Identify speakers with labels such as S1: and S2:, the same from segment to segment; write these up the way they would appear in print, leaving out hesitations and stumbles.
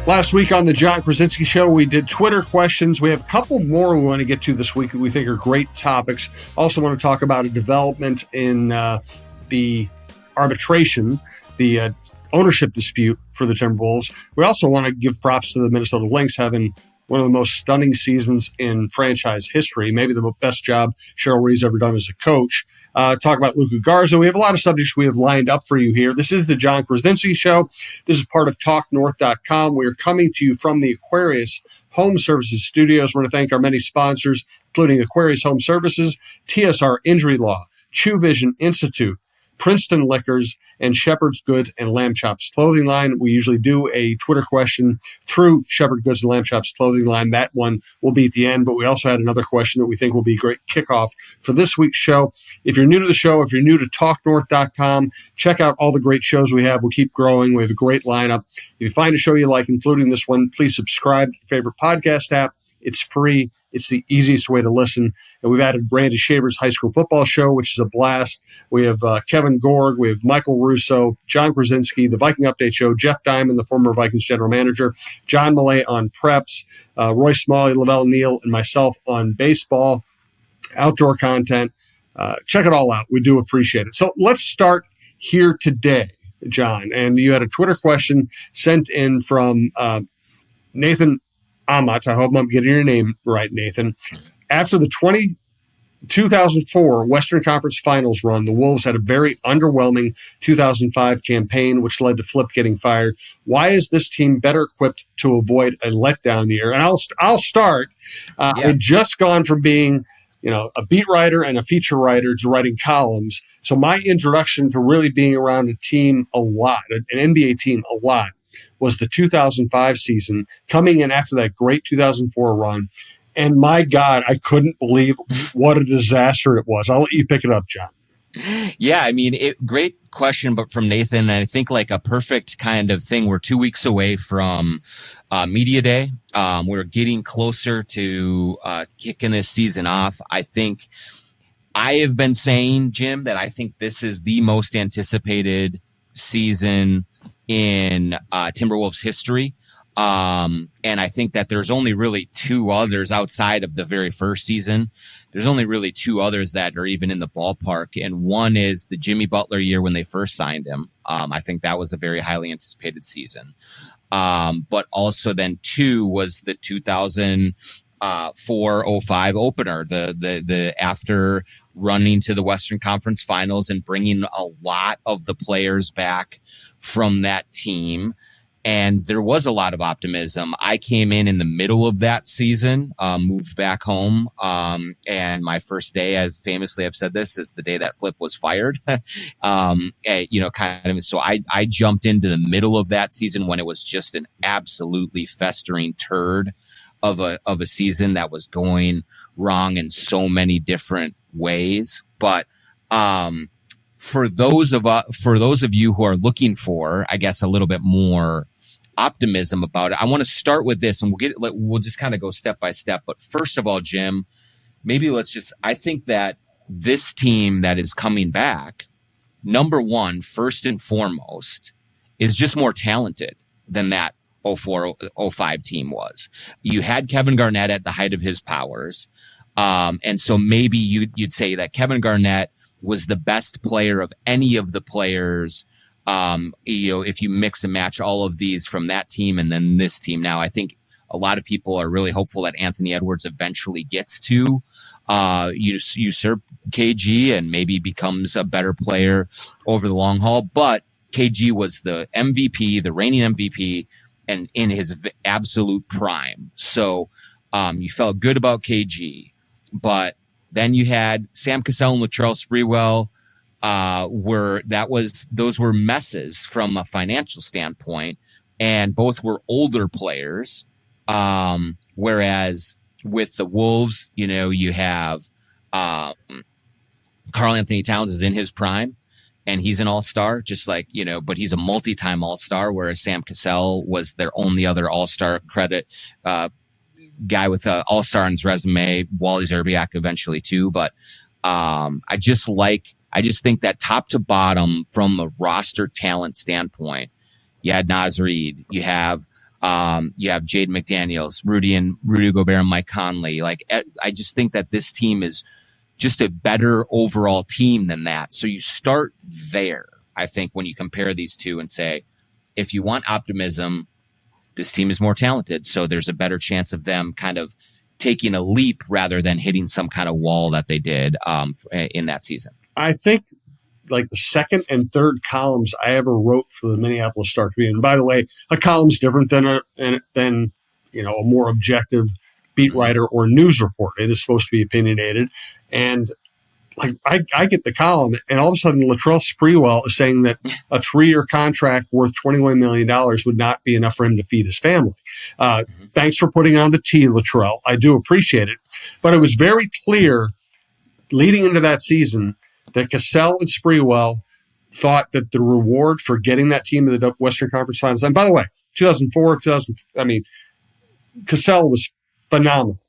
S1: Last week on the Jon Krawcynski Show, we did Twitter questions. We have a couple more we want to get to this week that we think are great topics. Also want to talk about a development in the arbitration, the ownership dispute for the Timberwolves. We also want to give props to the Minnesota Lynx having one of the most stunning seasons in franchise history, maybe the best job Cheryl Ree's ever done as a coach. Talk about Luka Garza. We have a lot of subjects we have lined up for you here. This is the Jon Krawcynski Show. This is part of TalkNorth.com. We are coming to you from the Aquarius Home Services Studios. We want to thank our many sponsors, including Aquarius Home Services, TSR Injury Law, Chew Vision Institute, Princeton Liquors, and Shepherd's Goods and Lamb Chops Clothing Line. We usually do a Twitter question through Shepherd Goods and Lamb Chops Clothing Line. That one will be at the end, but we also had another question that we think will be a great kickoff for this week's show. If you're new to the show, if you're new to TalkNorth.com, check out all the great shows we have. We'll keep growing. We have a great lineup. If you find a show you like, including this one, please subscribe to your favorite podcast app. It's free. It's the easiest way to listen. And we've added Brandon Shaver's high school football show, which is a blast. We have Kevin Gorg. We have Michael Russo, Jon Krawcynski, the Viking Update Show, Jeff Diamond, the former Vikings general manager, John Millay on preps, Roy Smalley, Lavelle Neal, and myself on baseball, outdoor content. Check it all out. We do appreciate it. So let's start here today, John. And you had a Twitter question sent in from Nathan Amat. I hope I'm getting your name right, Nathan. After the 2004 Western Conference Finals run, the Wolves had a very underwhelming 2005 campaign, which led to Flip getting fired. Why is this team better equipped to avoid a letdown year? And I'll start. I've just gone from being a beat writer and a feature writer to writing columns. So my introduction to really being around a team a lot, an NBA team a lot, was the 2005 season, coming in after that great 2004 run. And my God, I couldn't believe what a disaster it was. I'll let you pick it up, John.
S2: Yeah, I mean, great question, but from Nathan, and I think like a perfect kind of thing. We're 2 weeks away from Media Day. We're getting closer to kicking this season off. I think I have been saying, Jim, that I think this is the most anticipated season in Timberwolves history. And I think that there's only really two others outside of the very first season. There's only really two others that are even in the ballpark. And one is the Jimmy Butler year when they first signed him. I think that was a very highly anticipated season. But also then two was the 2004-05 opener, the after running to the Western Conference Finals and bringing a lot of the players back from that team. And there was a lot of optimism. I came in the middle of that season, moved back home. And my first day, as famously I've said this, is the day that Flip was fired. So I jumped into the middle of that season when it was just an absolutely festering turd of a season that was going wrong in so many different ways. But, for those of you who are looking for, I guess, a little bit more optimism about it, I want to start with this, and we'll just kind of go step by step. But first of all, Jim, maybe I think that this team that is coming back, number one, first and foremost, is just more talented than that 04-05 team was. You had Kevin Garnett at the height of his powers, and so maybe you'd say that Kevin Garnett was the best player of any of the players. If you mix and match all of these from that team and then this team. Now, I think a lot of people are really hopeful that Anthony Edwards eventually gets to usurp KG and maybe becomes a better player over the long haul. But KG was the MVP, the reigning MVP, and in his absolute prime. So you felt good about KG, but then you had Sam Cassell and Latrell Sprewell. Those were messes from a financial standpoint, and both were older players. Whereas with the Wolves, you have Karl Anthony Towns is in his prime, and he's an all-star, just like, but he's a multi-time all-star, whereas Sam Cassell was their only other all-star credit guy with an all-star on his resume. Wally Zerbiak eventually too, but I just think that top to bottom from a roster talent standpoint, you had Naz Reid, you have You have Jade McDaniels, Rudy Gobert, and Mike Conley. Like, I just think that this team is just a better overall team than that. So you start there, I think, when you compare these two and say, if you want optimism, this team is more talented. So there's a better chance of them kind of taking a leap rather than hitting some kind of wall that they did in that season.
S1: I think like the second and third columns I ever wrote for the Minneapolis Star Tribune. And by the way, a column's different than a more objective beat writer or news report. It is supposed to be opinionated. And like I get the column, and all of a sudden Latrell Sprewell is saying that a 3-year contract worth $21 million would not be enough for him to feed his family. Thanks for putting on the tea, Latrell. I do appreciate it. But it was very clear leading into that season that Cassell and Sprewell thought that the reward for getting that team to the Western Conference Finals, and by the way, 2004, Cassell was phenomenal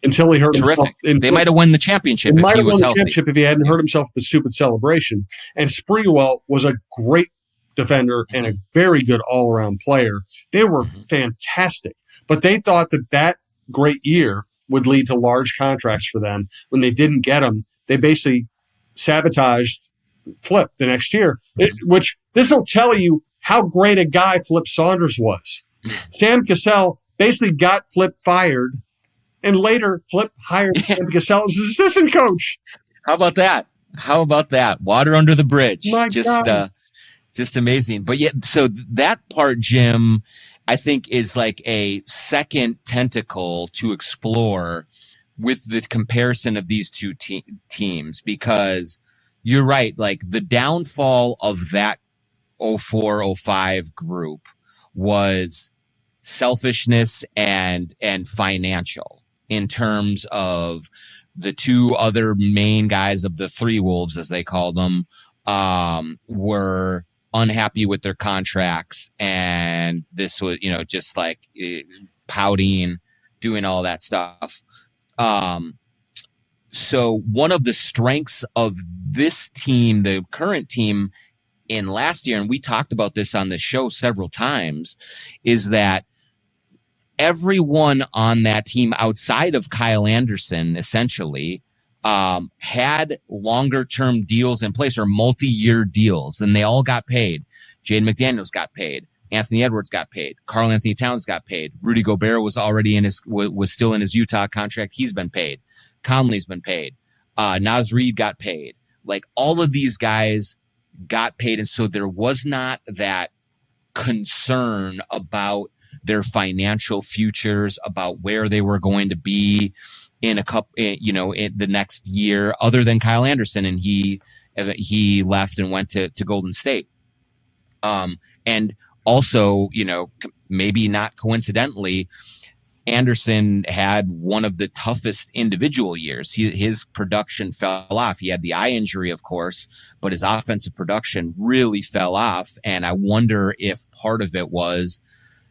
S1: until he hurt himself.
S2: They might have won the championship if he was healthy.
S1: If he hadn't hurt himself with the stupid celebration. And Sprewell was a great defender and a very good all-around player. They were fantastic. But they thought that great year would lead to large contracts for them. When they didn't get them, they basically sabotaged Flip the next year, which this will tell you how great a guy Flip Saunders was. Sam Cassell basically got Flip fired, and later Flip hired Sam Cassell as his assistant coach.
S2: How about that? Water under the bridge.
S1: My God.
S2: Just amazing. But yet, so that part, Jim, I think is like a second tentacle to explore with the comparison of these two teams, because you're right. Like the downfall of that 04-05 group was selfishness and financial in terms of the two other main guys of the TWolves, as they called them, were unhappy with their contracts. And this was, just like pouting, doing all that stuff. So one of the strengths of this team, the current team in last year, and we talked about this on the show several times, is that everyone on that team outside of Kyle Anderson essentially had longer term deals in place or multi-year deals, and they all got paid. Jade McDaniels got paid. Anthony Edwards got paid. Karl Anthony Towns got paid. Rudy Gobert was already was still in his Utah contract. He's been paid. Conley's been paid. Naz Reid got paid. Like all of these guys got paid. And so there was not that concern about their financial futures, about where they were going to be in in the next year, other than Kyle Anderson. And he left and went to Golden State. And also, maybe not coincidentally, Anderson had one of the toughest individual years. His production fell off. He had the eye injury, of course, but his offensive production really fell off. And I wonder if part of it was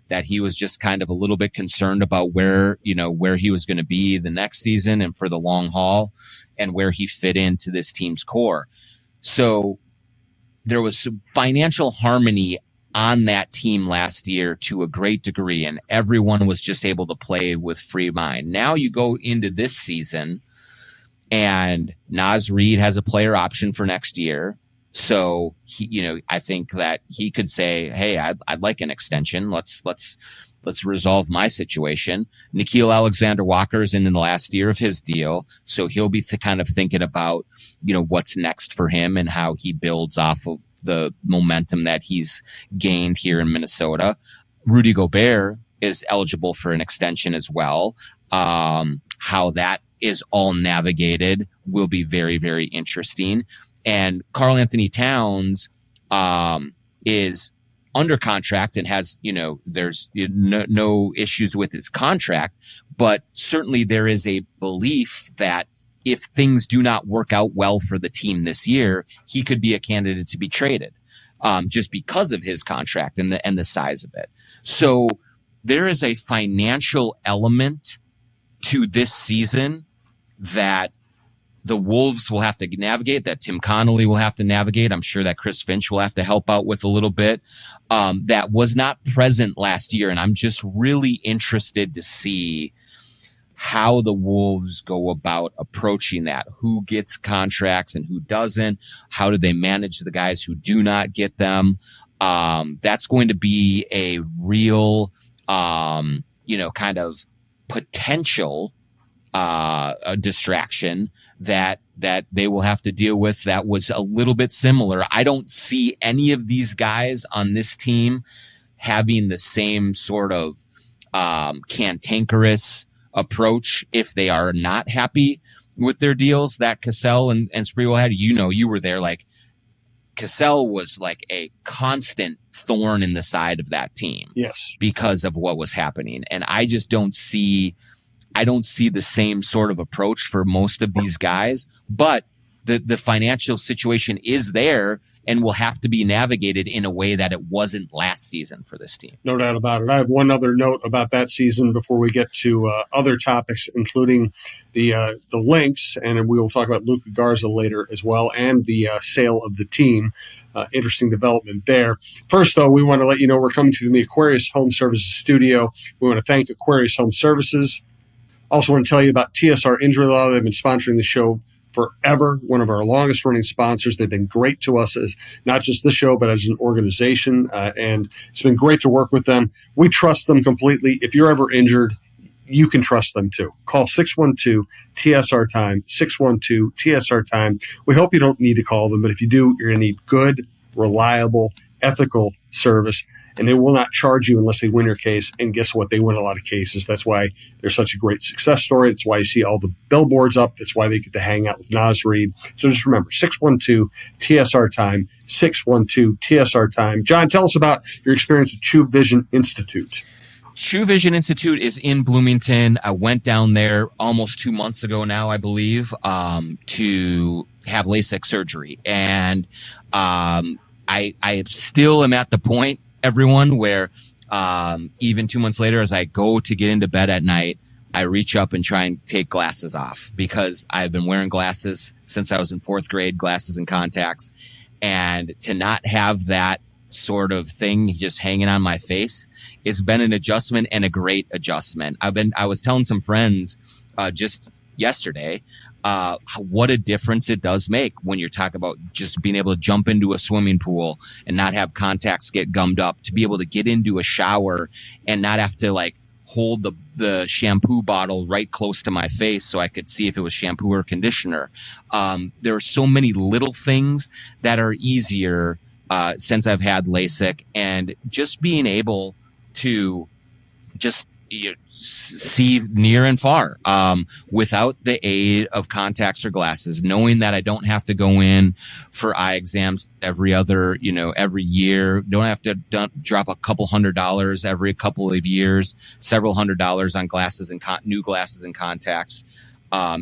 S2: that he was just kind of a little bit concerned about where he was going to be the next season and for the long haul and where he fit into this team's core. So there was some financial harmony on that team last year to a great degree, and everyone was just able to play with free mind. Now you go into this season, and Naz Reid has a player option for next year. So I think that he could say, "Hey, I'd like an extension. Let's resolve my situation." Nickeil Alexander-Walker is in the last year of his deal, so he'll be kind of thinking about what's next for him and how he builds off of the momentum that he's gained here in Minnesota. Rudy Gobert is eligible for an extension as well. How that is all navigated will be very, very interesting. And Karl Anthony Towns is under contract and has, there's no issues with his contract, but certainly there is a belief that if things do not work out well for the team this year, he could be a candidate to be traded, just because of his contract and the size of it. So there is a financial element to this season that the Wolves will have to navigate, that Tim Connolly will have to navigate. I'm sure that Chris Finch will have to help out with a little bit. That was not present last year. And I'm just really interested to see how the Wolves go about approaching that. Who gets contracts and who doesn't? How do they manage the guys who do not get them? That's going to be a real, kind of potential a distraction that they will have to deal with. That was a little bit similar. I don't see any of these guys on this team having the same sort of cantankerous approach if they are not happy with their deals that Cassell and Sprewell had. You were there. Like, Cassell was like a constant thorn in the side of that team.
S1: Yes.
S2: Because of what was happening. And I just don't see the same sort of approach for most of these guys, but the financial situation is there and will have to be navigated in a way that it wasn't last season for this team.
S1: No doubt about it. I have one other note about that season before we get to other topics, including the Lynx, and we will talk about Luka Garza later as well, and the sale of the team. Interesting development there. First, though, we want to let you know we're coming to the Aquarius Home Services studio. We want to thank Aquarius Home Services. Also want to tell you about TSR Injury Law. They've been sponsoring the show forever, one of our longest running sponsors. They've been great to us as not just this show, but as an organization. And it's been great to work with them. We trust them completely. If you're ever injured, you can trust them too. Call 612-TSR-TIME, 612-TSR-TIME. We hope you don't need to call them, but if you do, you're going to need good, reliable, ethical service. And they will not charge you unless they win your case. And guess what? They win a lot of cases. That's why they're such a great success story. That's why you see all the billboards up. That's why they get to hang out with Nas Reed. So just remember, 612-TSR-TIME, 612-TSR-TIME. John, tell us about your experience at True Vision Institute.
S2: True Vision Institute is in Bloomington. I went down there almost 2 months ago now, I believe, to have LASIK surgery. And I still am at the point, everyone, where even 2 months later, as I go to get into bed at night, I reach up and try and take glasses off because I've been wearing glasses since I was in 4th grade, glasses and contacts. And to not have that sort of thing just hanging on my face, it's been an adjustment and a great adjustment. I was telling some friends just yesterday what a difference it does make when you're talking about just being able to jump into a swimming pool and not have contacts get gummed up, to be able to get into a shower and not have to like hold the shampoo bottle right close to my face so I could see if it was shampoo or conditioner. There are so many little things that are easier since I've had LASIK, and just being able to just see near and far without the aid of contacts or glasses, knowing that I don't have to go in for eye exams every year, don't have to drop a couple $100 every couple of years, several $100s on glasses and new glasses and contacts.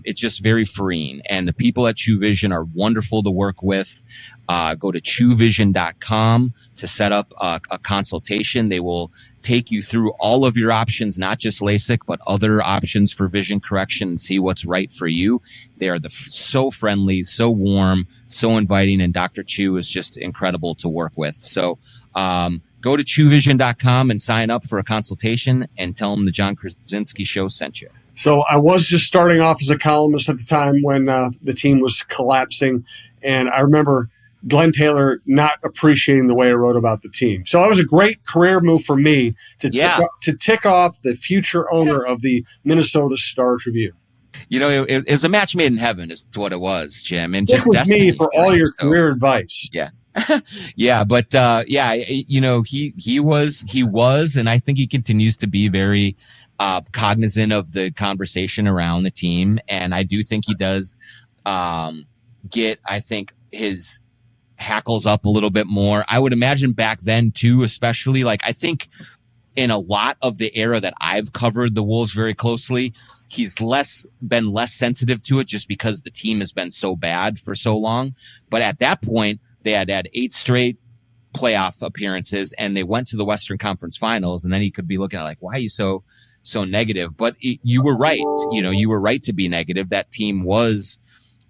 S2: It's just very freeing. And the people at True Vision are wonderful to work with. Go to TrueVision.com to set up a consultation. They will take you through all of your options, not just LASIK, but other options for vision correction, and see what's right for you. They are so friendly, so warm, so inviting, and Dr. Chu is just incredible to work with. So go to TrueVision.com and sign up for a consultation and tell them the Jon Krawcynski Show sent you.
S1: So I was just starting off as a columnist at the time when the team was collapsing, and I remember Glen Taylor not appreciating the way I wrote about the team. So it was a great career move for me to tick off the future owner of the Minnesota Star-Tribune.
S2: It was a match made in heaven is what it was, Jim. And
S1: just
S2: with
S1: me for all your career advice.
S2: Yeah. Yeah. But, he was, and I think he continues to be very cognizant of the conversation around the team. And I do think he does get, his hackles up a little bit more. I would imagine back then too, especially I think in a lot of the era that I've covered the Wolves very closely, he's been less sensitive to it just because the team has been so bad for so long. But at that point, they had 8 straight playoff appearances and they went to the Western Conference Finals. And then he could be looking at why are you so negative? But you were right. You were right to be negative. That team was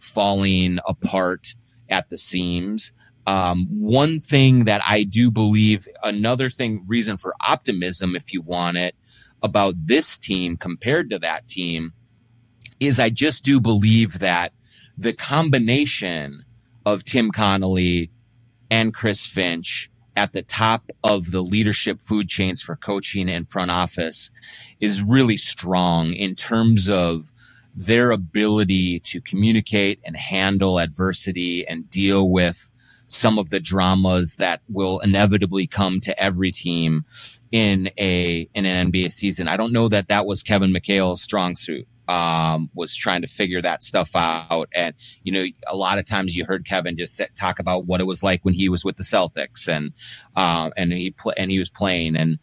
S2: falling apart at the seams. One thing that I do believe, another thing, reason for optimism, if you want it, about this team compared to that team is I just do believe that the combination of Tim Connolly and Chris Finch at the top of the leadership food chains for coaching and front office is really strong in terms of their ability to communicate and handle adversity and deal with some of the dramas that will inevitably come to every team in an NBA season. I don't know that was Kevin McHale's strong suit. Was trying to figure that stuff out. And, a lot of times you heard Kevin just talk about what it was like when he was with the Celtics and he was playing and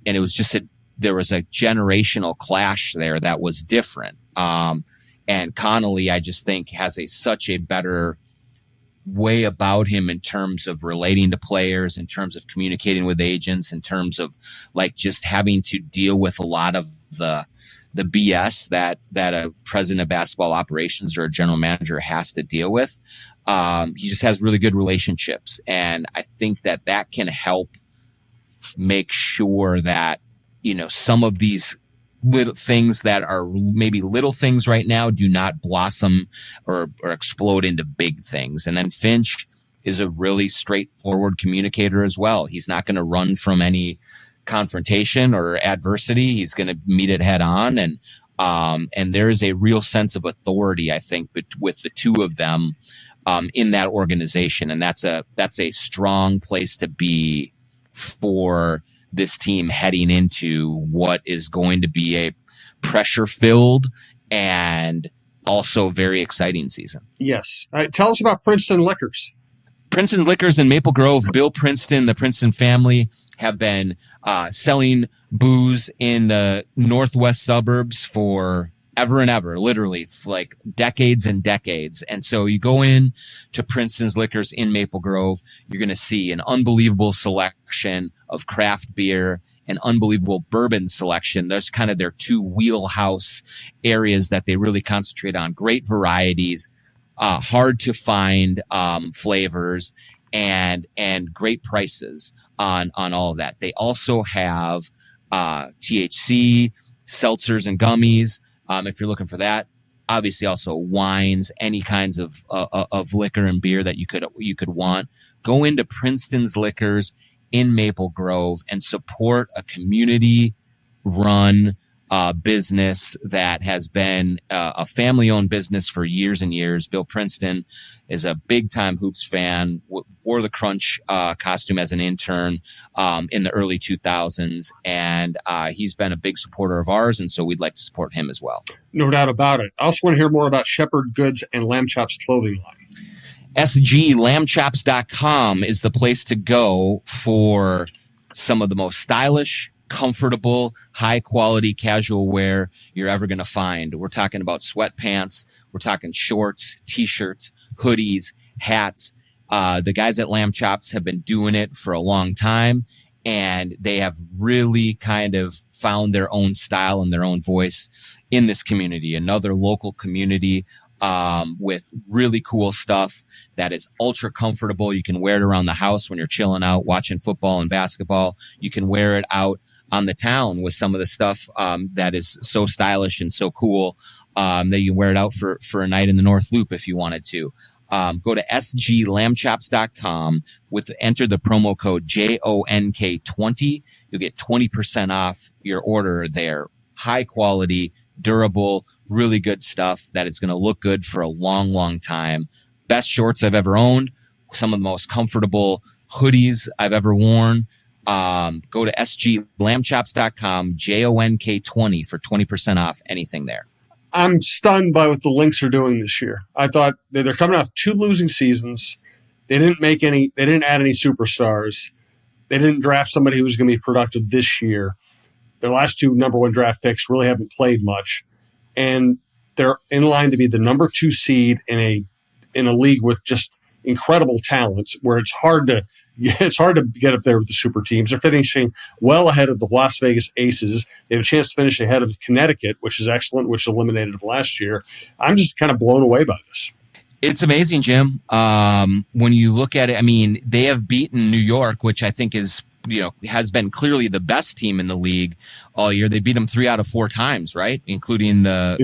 S2: it was just there was a generational clash there that was different. And Connolly, I just think has such a better way about him in terms of relating to players, in terms of communicating with agents, in terms of like just having to deal with a lot of the BS that a president of basketball operations or a general manager has to deal with. He just has really good relationships. And I think that can help make sure that, some of these little things that are maybe little things right now do not blossom or explode into big things. And then Finch is a really straightforward communicator as well. He's not going to run from any confrontation or adversity. He's going to meet it head on. And there is a real sense of authority, I think, with the two of them in that organization. And that's a strong place to be for this team heading into what is going to be a pressure-filled and also very exciting season.
S1: Yes. Tell us about Princeton Liquors.
S2: Princeton Liquors in Maple Grove, Bill Princeton, the Princeton family have been selling booze in the northwest suburbs for ever and ever, literally like decades and decades. And so you go in to Princeton's Liquors in Maple Grove, you're going to see an unbelievable selection of craft beer, an unbelievable bourbon selection. There's kind of their two wheelhouse areas that they really concentrate on. Great varieties, hard to find flavors, and great prices on all of that. They also have THC, seltzers and gummies. If you're looking for that, obviously also wines, any kinds of liquor and beer that you could want. Go into Princeton's Liquors in Maple Grove and support a community-run business that has been a family-owned business for years and years. Bill Princeton is a big-time hoops fan, wore the Crunch costume as an intern in the early 2000s, and he's been a big supporter of ours, and so we'd like to support him as well.
S1: No doubt about it. I also want to hear more about Shepherd Goods and Lamb Chops clothing line.
S2: SGLambchops.com is the place to go for some of the most stylish, comfortable, high-quality casual wear you're ever going to find. We're talking about sweatpants. We're talking shorts, T-shirts, hoodies, hats. The guys at Lamb Chops have been doing it for a long time, and they have really kind of found their own style and their own voice in this community, another local community with really cool stuff that is ultra comfortable. You can wear it around the house when you're chilling out, watching football and basketball. You can wear it out on the town with some of the stuff that is so stylish and so cool that you wear it out for a night in the North Loop if you wanted to. Go to sglambchops.com enter the promo code JONK20. You'll get 20% off your order there. High quality, durable, really good stuff that is going to look good for a long, long time. Best shorts I've ever owned. Some of the most comfortable hoodies I've ever worn. Go to sglambchops.com, JONK20 for 20% off anything there.
S1: I'm stunned by what the Lynx are doing this year. I thought they're coming off 2 losing seasons. They didn't add any superstars. They didn't draft somebody who was going to be productive this year. Their last 2 number 1 draft picks really haven't played much. And they're in line to be the number 2 seed in a league with just incredible talents, where it's hard to it's hard to get up there with the super teams. They're finishing well ahead of the Las Vegas Aces. They have a chance to finish ahead of Connecticut, which is excellent, which eliminated them last year. I'm just kind of blown away by this.
S2: It's amazing, Jim. When you look at it, I mean, they have beaten New York, which I think is, has been clearly the best team in the league all year. They beat them 3 out of 4 times, right? Including the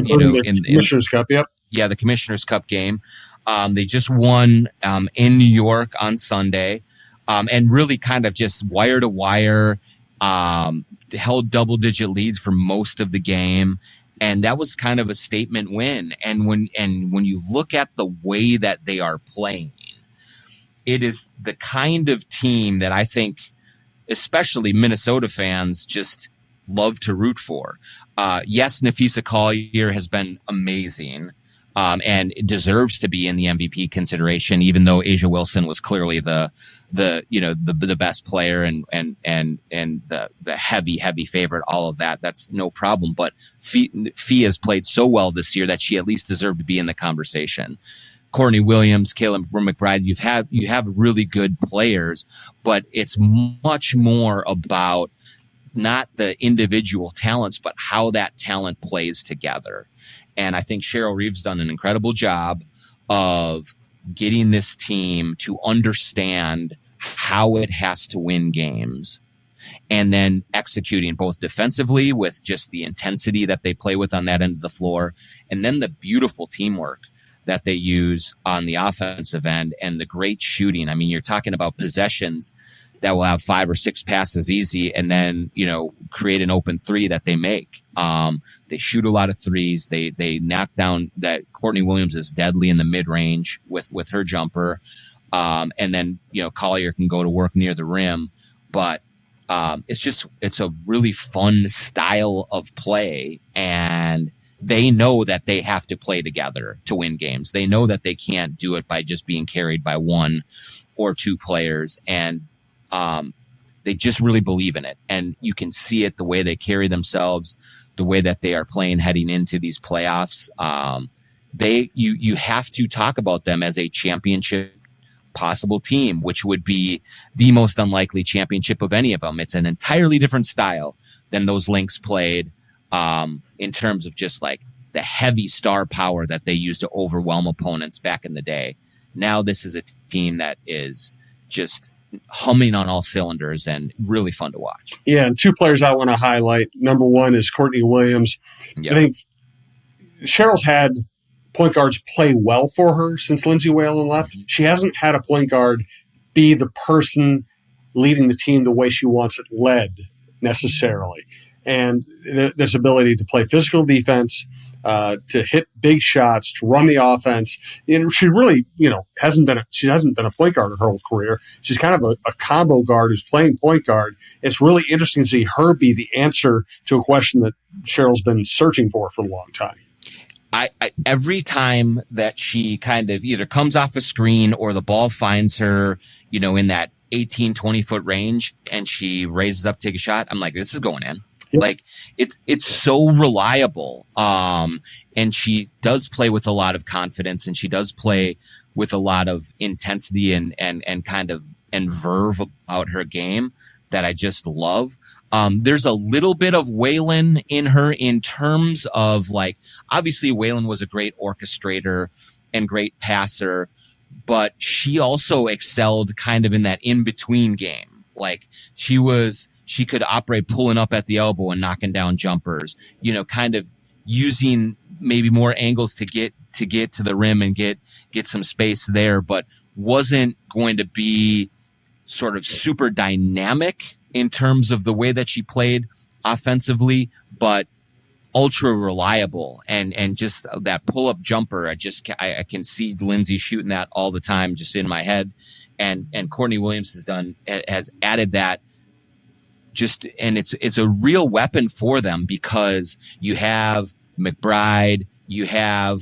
S1: Commissioner's Cup. Yep.
S2: Yeah, the Commissioner's Cup game. They just won in New York on Sunday, and really kind of just wire to wire, held double-digit leads for most of the game, and that was kind of a statement win. And when you look at the way that they are playing, it is the kind of team that I think, especially Minnesota fans, just love to root for. Yes, Nafisa Collier has been amazing. And it deserves to be in the MVP consideration, even though Asia Wilson was clearly the best player and the heavy favorite. All of that, that's no problem. But Fee has played so well this year that she at least deserved to be in the conversation. Courtney Williams, Kayla McBride, you have really good players, but it's much more about not the individual talents, but how that talent plays together. And I think Cheryl Reeves done an incredible job of getting this team to understand how it has to win games, and then executing both defensively with just the intensity that they play with on that end of the floor, and then the beautiful teamwork that they use on the offensive end and the great shooting. I mean, you're talking about possessions that will have 5 or 6 passes easy, and then, create an open 3 that they make. They shoot a lot of threes. They knock down that. Courtney Williams is deadly in the mid range with her jumper. And then, Collier can go to work near the rim, but it's a really fun style of play, and they know that they have to play together to win games. They know that they can't do it by just being carried by 1 or 2 players. And, they just really believe in it, and you can see it the way they carry themselves, the way that they are playing heading into these playoffs. You have to talk about them as a championship possible team, which would be the most unlikely championship of any of them. It's an entirely different style than those Lynx played, in terms of just like the heavy star power that they used to overwhelm opponents back in the day. Now this is a team that is just humming on all cylinders and really fun to watch.
S1: Yeah, and 2 players I want to highlight. Number 1 is Courtney Williams. Yep. I think Cheryl's had point guards play well for her since Lindsay Whalen left. She hasn't had a point guard be the person leading the team the way she wants it led necessarily. And this ability to play physical defense, to hit big shots, to run the offense. And she really, hasn't been a point guard her whole career. She's kind of a combo guard who's playing point guard. It's really interesting to see her be the answer to a question that Cheryl's been searching for a long time.
S2: I every time that she kind of either comes off a screen or the ball finds her, in that 18, 20 foot range, and she raises up, take a shot, I'm like, this is going in. Yep. Like it's so reliable. And she does play with a lot of confidence, and she does play with a lot of intensity and kind of and verve about her game that I just love. There's a little bit of Whalen in her in terms of like, obviously Whalen was a great orchestrator and great passer, but she also excelled kind of in that in-between game. Like she could operate pulling up at the elbow and knocking down jumpers, kind of using maybe more angles to get to the rim and get some space there, but wasn't going to be sort of super dynamic in terms of the way that she played offensively, but ultra reliable and just that pull-up jumper. I can see Lindsay shooting that all the time just in my head. And Courtney Williams has added that and it's a real weapon for them because you have McBride, you have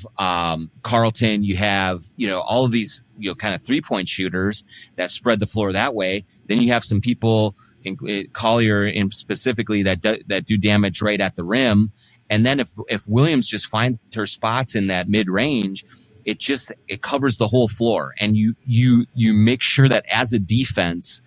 S2: Carlton, you have, all of these, kind of 3-point shooters that spread the floor that way. Then you have some people, Collier specifically, that do damage right at the rim. And then if Williams just finds her spots in that mid range, it covers the whole floor. And you make sure that as a defense,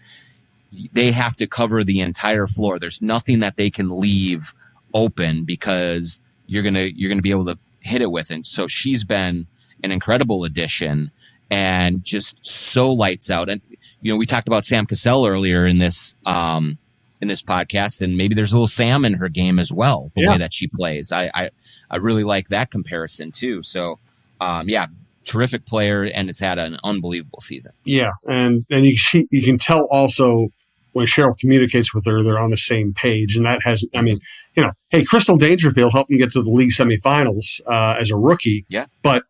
S2: they have to cover the entire floor. There's nothing that they can leave open because you're gonna be able to hit it with. And so she's been an incredible addition and just so lights out. And we talked about Sam Cassell earlier in this podcast, and maybe there's a little Sam in her game as well, the way that she plays. I really like that comparison too. So terrific player, and it's had an unbelievable season.
S1: Yeah, and you can tell also when Cheryl communicates with her, they're on the same page, and that has, I mean, hey, Crystal Dangerfield helped them get to the league semifinals as a rookie, but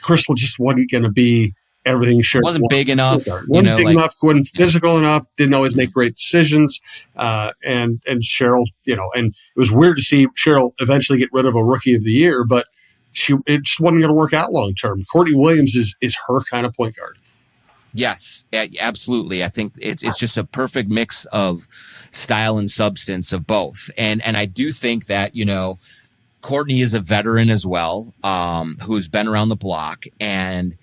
S1: Crystal just wasn't going to be everything Cheryl
S2: wasn't big enough,
S1: wasn't big enough, wasn't physical enough, didn't always make great decisions, and Cheryl, and it was weird to see Cheryl eventually get rid of a Rookie of the Year, but it just wasn't going to work out long term. Courtney Williams is her kind of point guard.
S2: Yes, absolutely. I think it's just a perfect mix of style and substance of both. And I do think that, Courtney is a veteran as well, who's been around the block. And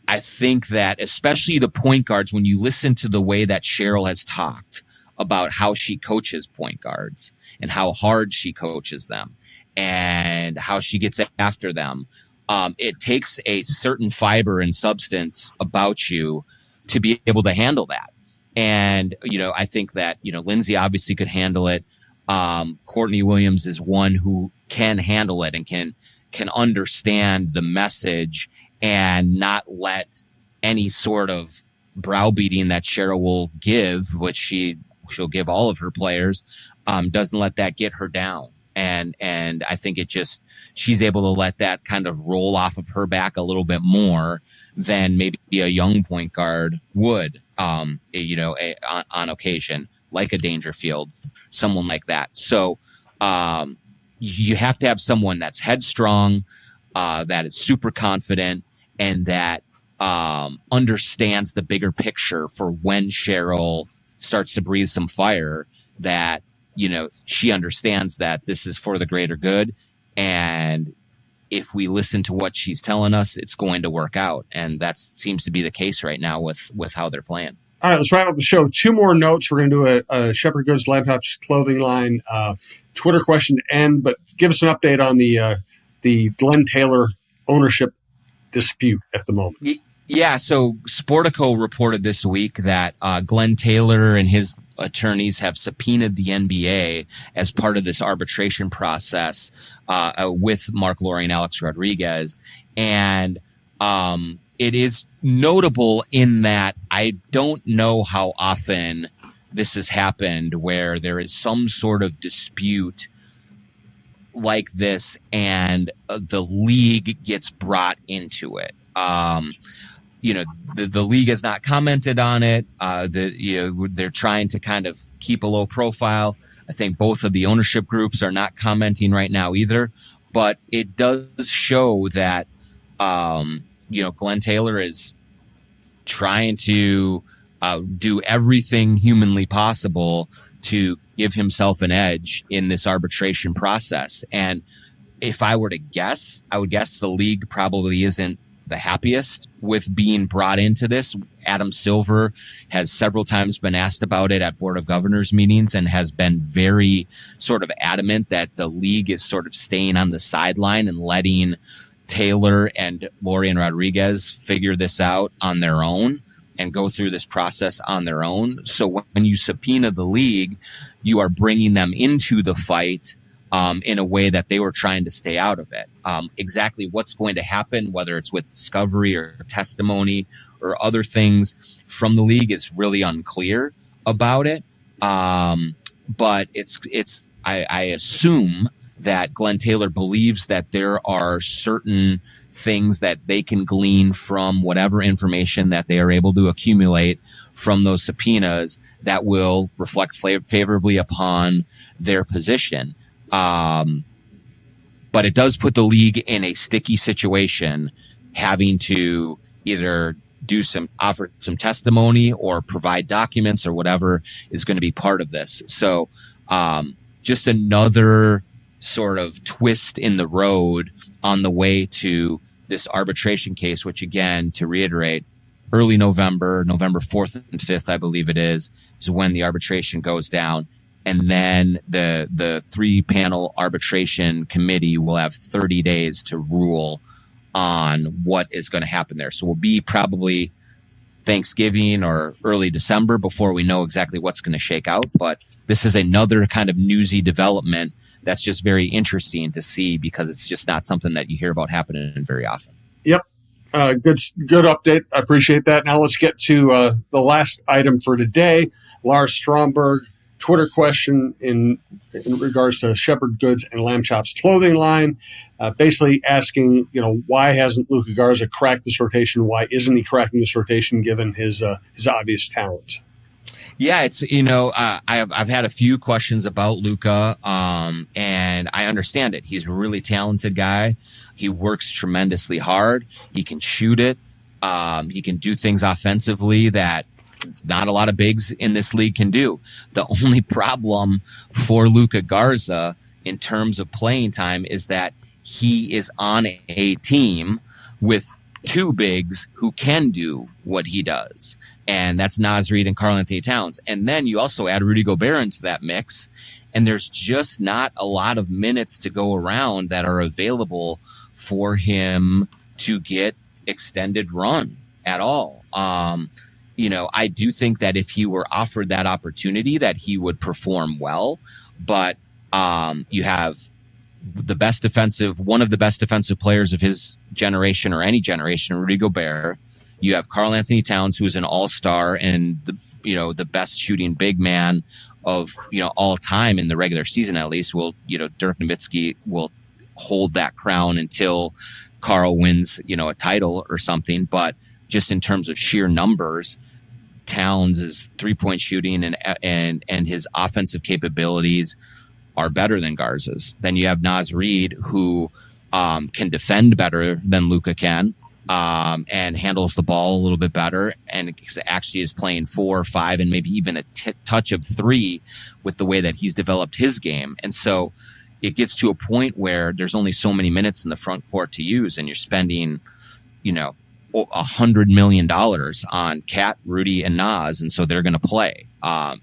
S2: I think that especially the point guards, when you listen to the way that Cheryl has talked about how she coaches point guards and how hard she coaches them and how she gets after them, it takes a certain fiber and substance about you to be able to handle that. And, I think that, Lindsay obviously could handle it. Courtney Williams is one who can handle it and can understand the message and not let any sort of browbeating that Cheryl will give, which she'll give all of her players, doesn't let that get her down. And I think she's able to let that kind of roll off of her back a little bit more than maybe a young point guard would, on occasion, like a Dangerfield, someone like that. So you have to have someone that's headstrong, that is super confident, and that understands the bigger picture for when Cheryl starts to breathe some fire, that she understands that this is for the greater good. And if we listen to what she's telling us, it's going to work out. And that seems to be the case right now with how they're playing.
S1: All right, let's wrap up the show. 2 more notes. We're going to do a Shepherd Goods Laptops clothing line Twitter question to end, but give us an update on the Glen Taylor ownership dispute at the moment.
S2: Yeah, so Sportico reported this week that Glen Taylor and his attorneys have subpoenaed the NBA as part of this arbitration process with Mark Lowry and Alex Rodriguez. And it is notable in that I don't know how often this has happened where there is some sort of dispute like this and the league gets brought into it. The league has not commented on it. They're trying to kind of keep a low profile. I think both of the ownership groups are not commenting right now either, but it does show that, Glen Taylor is trying to do everything humanly possible to give himself an edge in this arbitration process. And if I were to guess, I would guess the league probably isn't the happiest with being brought into this. Adam Silver has several times been asked about it at Board of Governors meetings and has been very sort of adamant that the league is sort of staying on the sideline and letting Taylor and Lowry and Rodriguez figure this out on their own and go through this process on their own. So when you subpoena the league, you are bringing them into the fight in a way that they were trying to stay out of it. Exactly what's going to happen, whether it's with discovery or testimony or other things from the league, is really unclear about it. But I assume that Glen Taylor believes that there are certain things that they can glean from whatever information that they are able to accumulate from those subpoenas that will reflect favorably upon their position. But it does put the league in a sticky situation, having to either offer some testimony or provide documents or whatever is going to be part of this. So, just another sort of twist in the road on the way to this arbitration case, which again, to reiterate, early November 4th and 5th, I believe it is when the arbitration goes down. And then the 3-panel arbitration committee will have 30 days to rule on what is going to happen there. So we'll be probably Thanksgiving or early December before we know exactly what's going to shake out. But this is another kind of newsy development that's just very interesting to see, because it's just not something that you hear about happening very often.
S1: Yep. Good update. I appreciate that. Now let's get to the last item for today. Lars Stromberg, Twitter question in regards to Shepherd Goods and Lamb Chop's clothing line, basically asking, why hasn't Luka Garza cracked this rotation? Why isn't he cracking this rotation given his obvious talent?
S2: Yeah, it's, I've had a few questions about Luka, and I understand it. He's a really talented guy. He works tremendously hard. He can shoot it. He can do things offensively that not a lot of bigs in this league can do. The only problem for Luka Garza in terms of playing time is that he is on a team with 2 bigs who can do what he does. And that's Naz Reid and Karl-Anthony Towns. And then you also add Rudy Gobert into that mix, and there's just not a lot of minutes to go around that are available for him to get extended run at all. I do think that if he were offered that opportunity, that he would perform well. But you have one of the best defensive players of his generation or any generation, Rudy Gobert. You have Karl-Anthony Towns, who is an all-star and the best shooting big man of all time in the regular season. At least Dirk Nowitzki will hold that crown until Karl wins a title or something. But just in terms of sheer numbers, Towns' 3-point shooting and his offensive capabilities are better than Garza's. Then you have Naz Reid, who can defend better than Luka can, and handles the ball a little bit better, and actually is playing 4 or 5 and maybe even a touch of 3 with the way that he's developed his game. And so it gets to a point where there's only so many minutes in the front court to use, and you're spending, $100 million on Kat, Rudy, and Naz, and so they're going to play.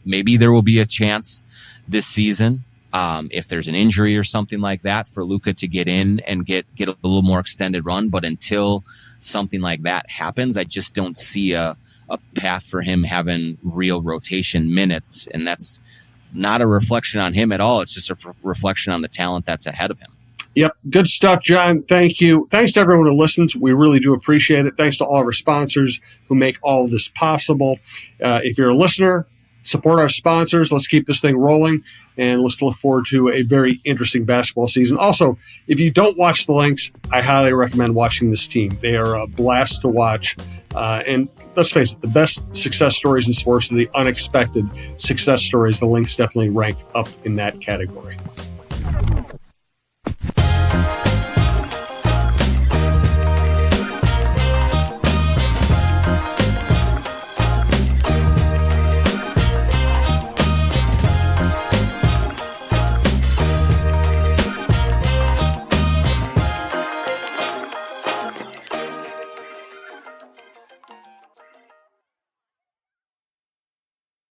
S2: Maybe there will be a chance this season, if there's an injury or something like that, for Luka to get in and get a little more extended run. But until something like that happens, I just don't see a path for him having real rotation minutes, and that's not a reflection on him at all. It's just a reflection on the talent that's ahead of him.
S1: Yep. Good stuff, John. Thank you. Thanks to everyone who listens. We really do appreciate it. Thanks to all of our sponsors who make all of this possible. If you're a listener, support our sponsors. Let's keep this thing rolling, and let's look forward to a very interesting basketball season. Also, if you don't watch the Lynx, I highly recommend watching this team. They are a blast to watch. And let's face it, the best success stories in sports are the unexpected success stories. The Lynx definitely rank up in that category.